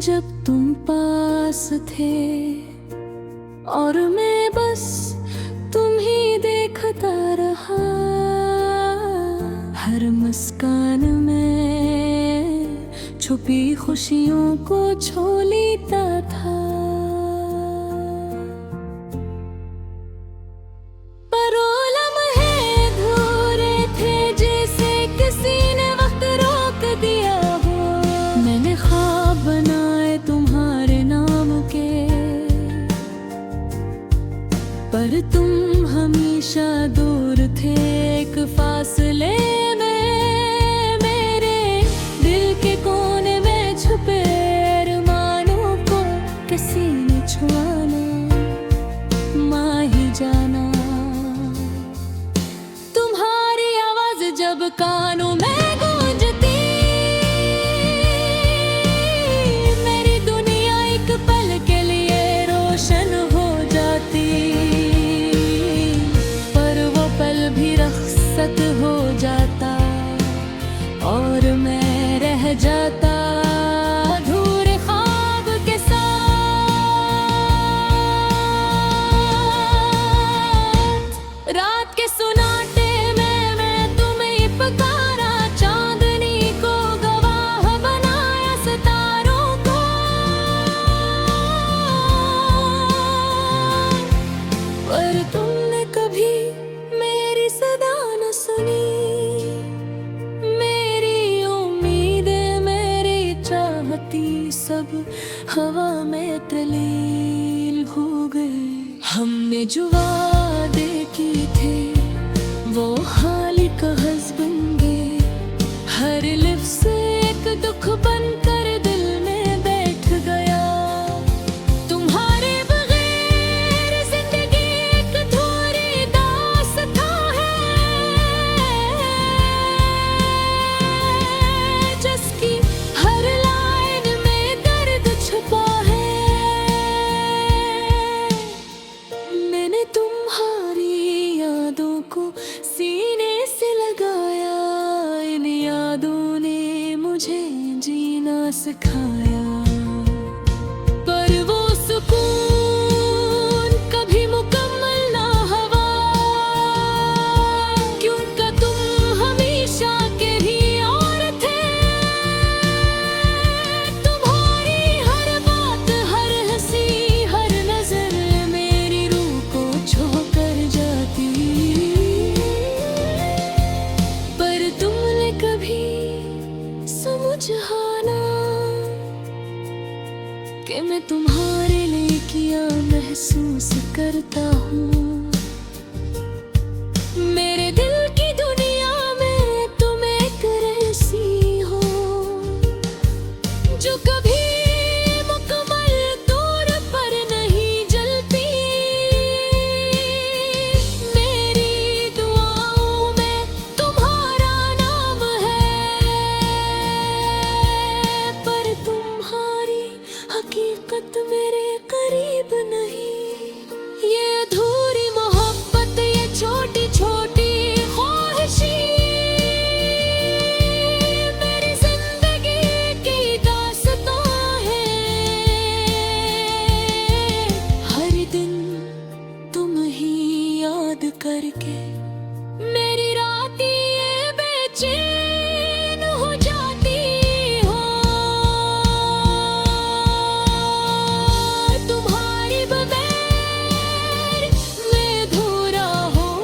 जब तुम पास थे और मैं बस तुम ही देखता रहा। हर मुस्कान में छुपी खुशियों को छो लेता था। पर वो लम्हे अधूरे थे जैसे किसी ने वक्त रोक दिया हो। मैंने ख्वाब बनाए तुम्हारे नाम के, पर तुम हमेशा दूर थे एक फासले में। मेरे दिल के कोने में छुपे अरमानों को किसी ने छुआना माँ ही जाना। तुम्हारी आवाज जब कानों में गूंजती, मेरी दुनिया एक पल के लिए रोशन हो जाती। रख्सत हो जाता और मैं रह जाता अधूरे ख्वाब के साथ। रात के सुनाटे में मैं तुम्हें पुकारा, चांदनी को गवाह बनाया सितारों को। पर तुमने कभी सदा न सुनी, मेरी उम्मीदें मेरी चाहती सब हवा में तलील हो गए। हमने जो वादे की थे वो हाल कागज़ बन गए। हर लिफ्ज़ एक दुख बनकर दिल में बैठ गया। सीने से लगाया, इन यादों ने मुझे जीना सिखाया। पर वो सुकून कभी मुकम्मल ना हुआ, क्योंकि तुम हमेशा के ही और थे। तुम्हारी हर बात, हर हंसी, हर नजर मेरी रूह को छू कर जाती। समझाना कि मैं तुम्हारे लिए क्या महसूस करता हूँ। मेरे दिल की दुनिया में तुम एक ऐसी हो जो कभी मुकम्मल तौर पर नहीं जलती। मेरी दुआओं में तुम्हारा नाम है, पर तुम्हारी हकीकत मेरे करीब नहीं। ये अधूरी मोहब्बत, ये छोटी छोटी ख्वाहिशें मेरी जिंदगी की दास्तां हैं। हर दिन तुम ही याद करके मेरी रातें बेचैन हो जाती हो। तुम्हारी बगैर मैं अधूरा हूँ,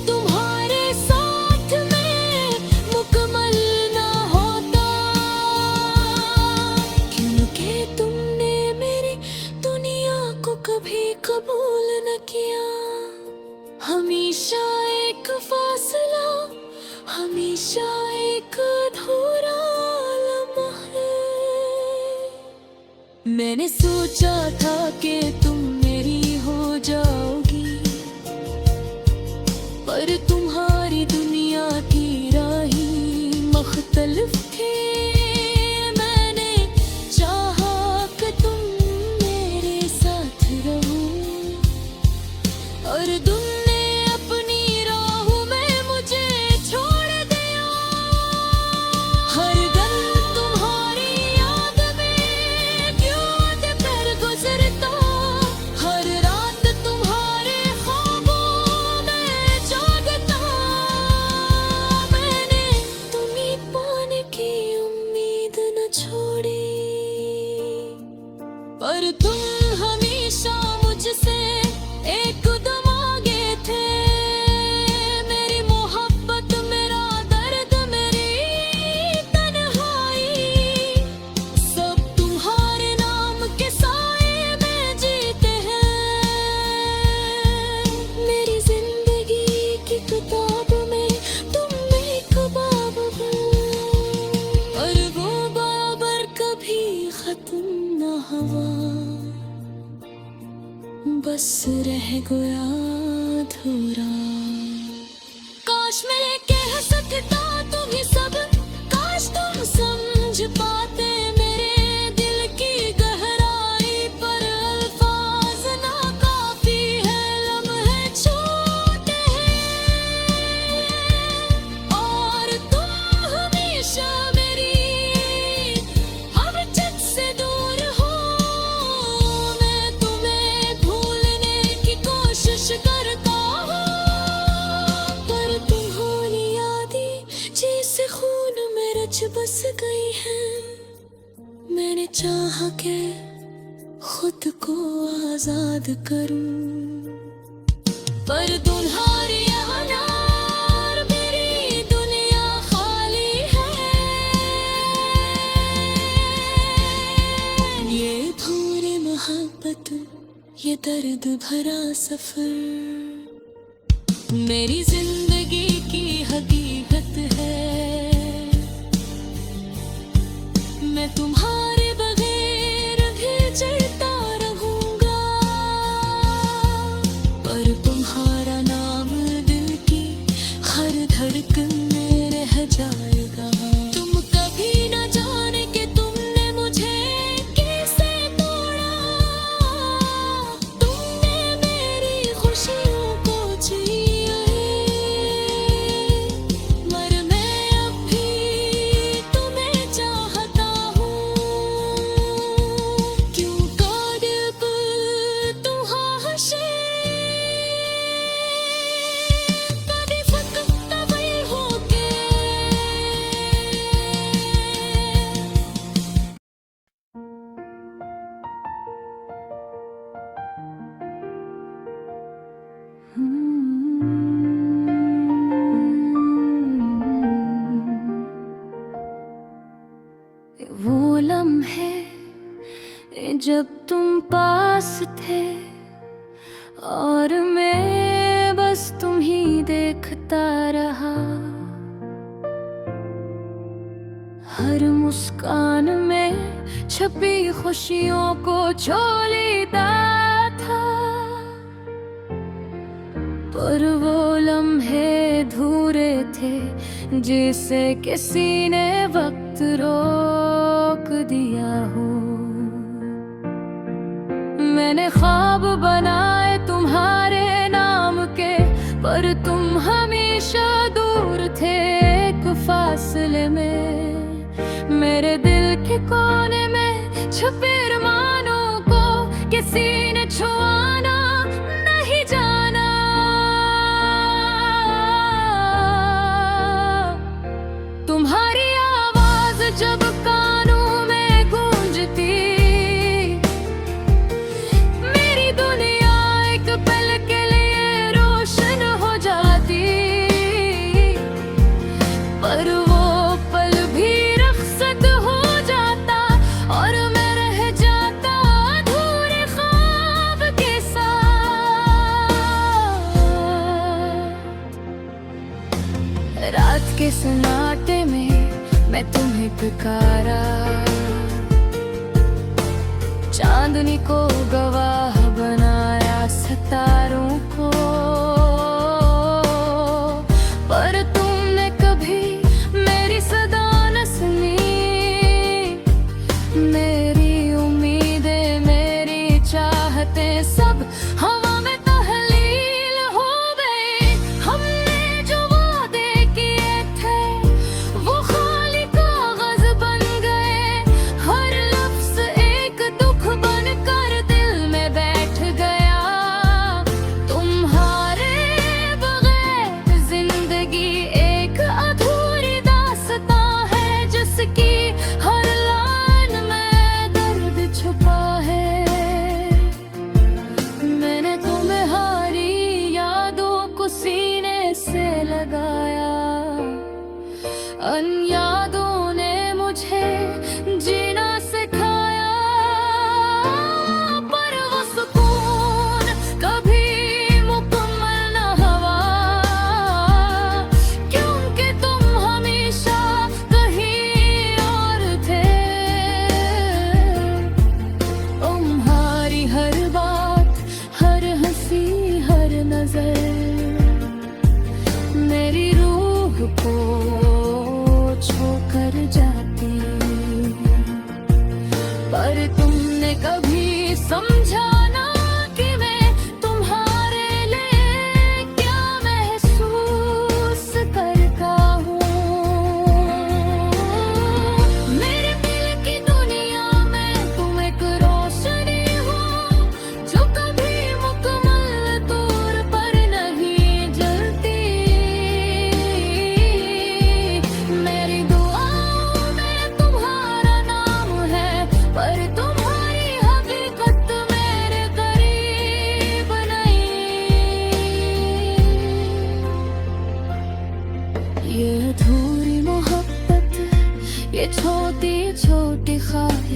तुम्हारे साथ मैं मुकम्मल ना होता। क्योंकि तुमने मेरी दुनिया को कभी कबूल न किया। हमेशा एक फासला, हमेशा एक अधूरा लम्हा। मैंने सोचा था कि तुम मेरी हो जाओगी, पर तुम्हारी दुनिया की राहें मुख्तलिफ थी। मैंने चाहा कि तुम मेरे साथ रहो, और तुमने अपनी राहों में मुझे छोड़ दिया। हर दम तुम्हारी याद पर तुम हमेशा मुझसे एक कदम आगे थे। मेरी मोहब्बत, मेरा दर्द, मेरी तन्हाई, सब तुम्हारे नाम के साए में जीते हैं। मेरी जिंदगी की किताब में तुम एक बाब हो, और वो बाबर कभी खत्म न हुआ, बस रह गया अधूरा। काश मैं कह सकता तुम्हें सब, काश तुम समझ पाते मेरे दिल की गहराई, पर अल्फाज ना काफी है, लम्हे छोटे हैं और तुम हमेशा मेरी हमचत से दूर हो। मैं तुम्हें भूलने की कोशिश करता हूँ, पर तुम्हारी यादें जैसे खून में रच बस गई हैं। मैंने चाहा कि खुद को आजाद करूं, पर तुम्हारी अनार मेरी दुनिया खाली है। ये पूरी मोहब्बत, ये दर्द भरा सफर मेरी जिंदगी की हकीकत है। मैं तुम्हारे बगैर भी चलता रहूंगा, पर तुम्हारा नाम दिल की हर धड़कन में रह जाएगा। तुम कभी न जाने कि तुमने मुझे कैसे तोड़ा, तुमने मेरी खुशियों को छीना है, मर मैं अब भी तुम्हें चाहता हूँ। क्यों कादिर पर तुम्हाशे कभी फकत वही होके। वो लम्हे जब तुम पास थे और मैं बस तुम ही देखता रहा, हर मुस्कान में छपी खुशियों को छोलीता था, पर वो लम्हे अधूरे थे जिसे किसी ने वक्त रोक दिया हो। मैंने ख्वाब बनाए तुम्हारे नाम के, पर तुम हमेशा दूर थे एक फासले में। मेरे दिल के कोने में छुपे अरमानों को किसी ने छुआना नहीं जाना। तुम्हारी आवाज जब कानों में गूंजती, मेरी दुनिया एक पल के लिए रोशन हो जाती, पर वो पल भी रख्सत हो जाता और मैं रह जाता अधूरे ख्वाब के साथ। रात के सन्नाटे में मैं तुम्हें पुकारा, चांदनी को गवाह बनाया सितारों को, पर तुमने कभी मेरी सदा न सुनी। मेरी उम्मीदें, मेरी चाहतें सब हवा में तहलील हो गए। हमने जो वादे किए थे वो खाली कागज बन गए, हर लफ्ज एक दुख बनकर दिल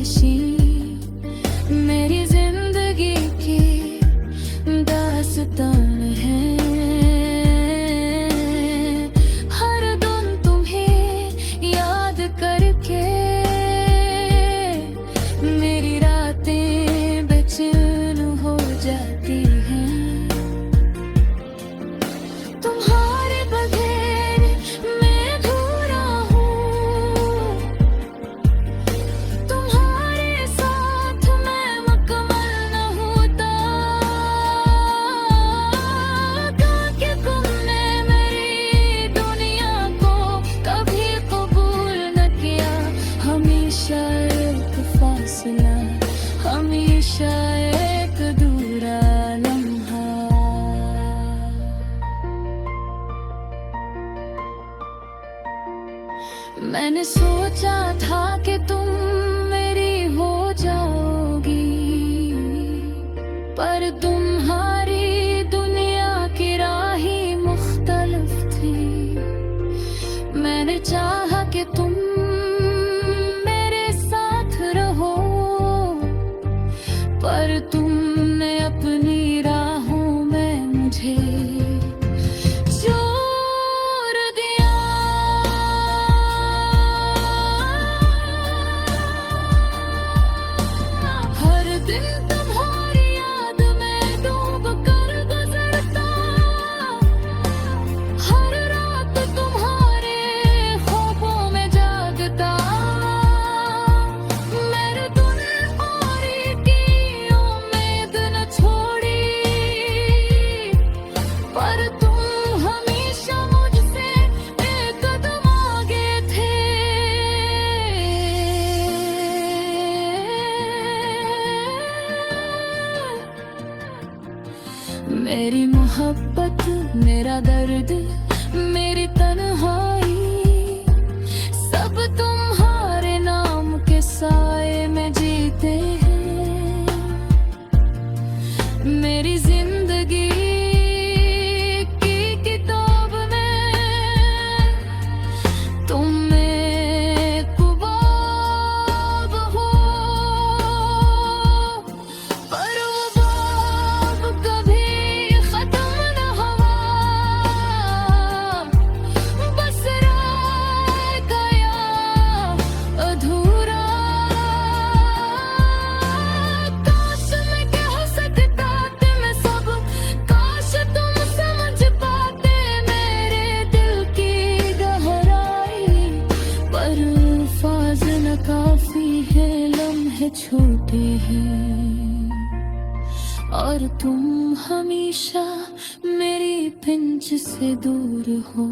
नशी मेरी जिंदगी की दास्तान है। हर दिन तुम्हें याद करके मेरी रातें बेचैन हो जाती हैं। तुम्हारे बगैर मैं अधूरा हूँ, तुम्हारे साथ मैं मुकम्मल न होता। कि तुमने मेरी दुनिया को कभी कबूल न किया। हमेशा एक फासला, हमेशा एक दूरा लम्हा। मैंने सोचा था कि तुम मेरी हो जाओगी, पर तुम्हारी दुनिया की राहें मुख्तलिफ थी। मैंने चाहा कि तुम मेरे साथ रहो, पर तुमने अपनी राहों में मुझे छोड़ दिया। हर दिन तुम्हारी याद में डूब कर गुजरता, हर रात तुम्हारे ख्वाबों में जागता। मेरे दिल और की उम्मीद न छोड़ी, पर तुम हमेशा मुझसे एक कदम आगे थे। मेरी मोहब्बत, मेरा दर्द, मेरी तन्हाई, सब तुम्हारे नाम के साए में जीते हैं। मेरी जिंदगी की किताब में तुम एक बाब हो, पर वो बाब कभी खत्म न हुआ। बस रह गया अधूरा। काश मैं कह सकता कि मैं सब, काश तुम समझ पाते मेरे दिल की गहराई। पर फाज़िल काफी है, लम्हे छोटे हैं, और तुम हमेशा मेरी पिंच से दूर हो।